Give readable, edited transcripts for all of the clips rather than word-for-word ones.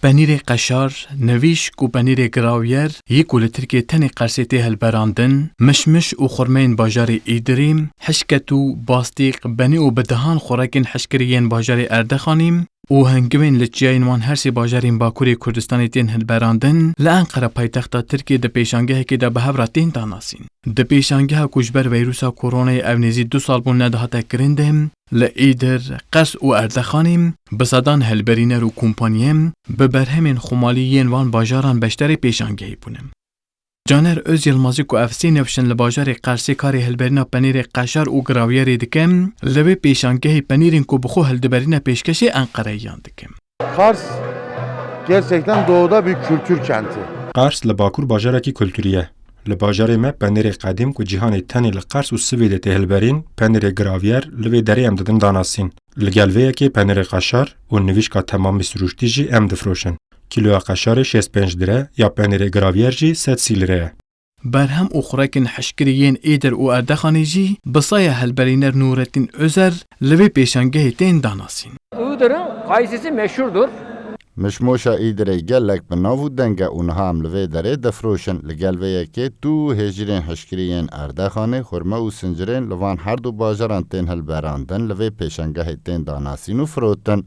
پنیر قشار، نویشک و پنیر گراویر یک ول ترکیه تنی قرصتی هلبراندن، مشمش و خرمین باجار ایدریم، حشکت و باستیق بنی و بدهان خوراکین حشکریین باجار اردخانیم، و هنگوین لچیاین وان هرسی باجارین باکوری کردستانی تین هلبراندن لانقره پایتخت ترکیه ده پیشانگه که ده بهبرا تین داناسین. ده پیشانگه کشبر ویروسا کرونا اونیزی 2 سال بون ندهاته کرندم لئیدر قرص و اردخانیم بسادان هلبرینر و کمپانیم ببرهمین خمالیین وان باجاران بشتر پیشانگهی بونم. جانر öz Yılmazı ku efsî nefşin li bajarê Qersê karê hilberîna penîrê qeşar û girawiyerê dikim, li vê pêşangehê penîrên ku bi xwe hildiberîna pêşkêşê Enqereyê yan dikim. Kars gerçekten doğuda bir kültür kenti. Qars li Bakur bajarekî kültürî ye. Li bajarê me penîrê qedîm ku cîhanê tenê li Qers û Sivê de tê hilberîn, penîrê girawiyer li vê derê em didin danasîn. Li gel vê yekê penîrê qeşar û nivîşka temamî siruştî jî em difroşin. Kiloya qeşarê 65 lire ya penîrê girawiyer jî 100 lire ye. Berhem û xurekên hişkiriyên êdir û erdexanê jî bi saya helberîner Nurettin Özer li vê pêşangehê tên danasîn. Iğdır'ın kayısısı meşhurdur. Mişmoşa İdrê gelek bi nav û denge û niha em li vê derê difroşin. Li gel vê yekê du hêjirên hişkiriyên Erdexanê, xurme û sincirên li van her du bajaran tên hilberandin li vê pêşangehê tên danasîn û firotin.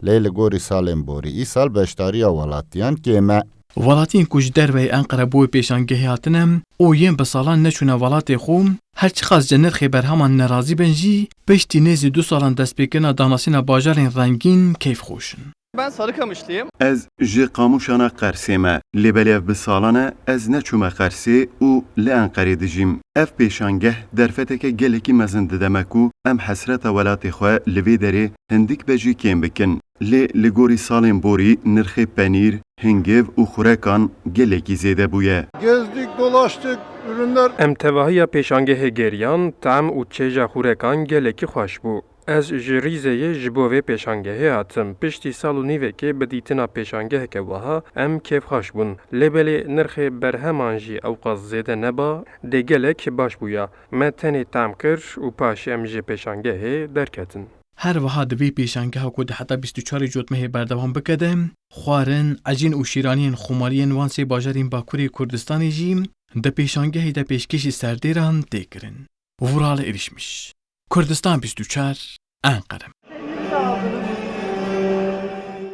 Lê li gorî salên borî îsal beşdariya welatiyan kêm e. Welatiyên ku ji derveyê Enqere bo wê pêşangehê hatine û yên bi salan neçûne welatê xwe, her çi qas ji nirxê berheman nerazî bin jî piştî nêzî 2 salan destpêkirina danasîna bajarên rengîn keyf xweşin. Ben Sarıkamışlıyım. Ez ji qamuşana Qersê me lêbelev bi salan e ez neçûme Qersê û li Enqerê dijîm. Ev pêşangeh derfeteke gelekî mezin dideme ku em hesreta welatê xwe li vê derê hindik be jî kêm bikin. Lê li gorî salên borî nirxê penîr, hingiv û xurekan gelekî zêde bûye. Gezdik, dolaştık, ürünler... Em tevahiya pêşangehê geriyan, tam û çêja xurekan gelekî xweş bû. Ez ji Rîzeyê ji bo vê pêşangehê hatim. Piştî sal û nîvekê bi dîtina pêşangeheke wiha em kêfxweş bûn. Lêbelê nirxê berheman jî ew qas zêde neba, dê gelek baş bûya. Me tenê tam kir û paşê em ji pêşangehê derketin. Her wiha di vê pêşangeha ku di heta 24 Cotmehê berdewam bikede, xwarin, ecîn û şîraniyên xumaliyên wan sê bajarên Bakurê Kurdistanê jî di pêşangehê de pêşkêşî serdêran tê kirin. Vural erişmiş. Kurdistan 24 Enqere.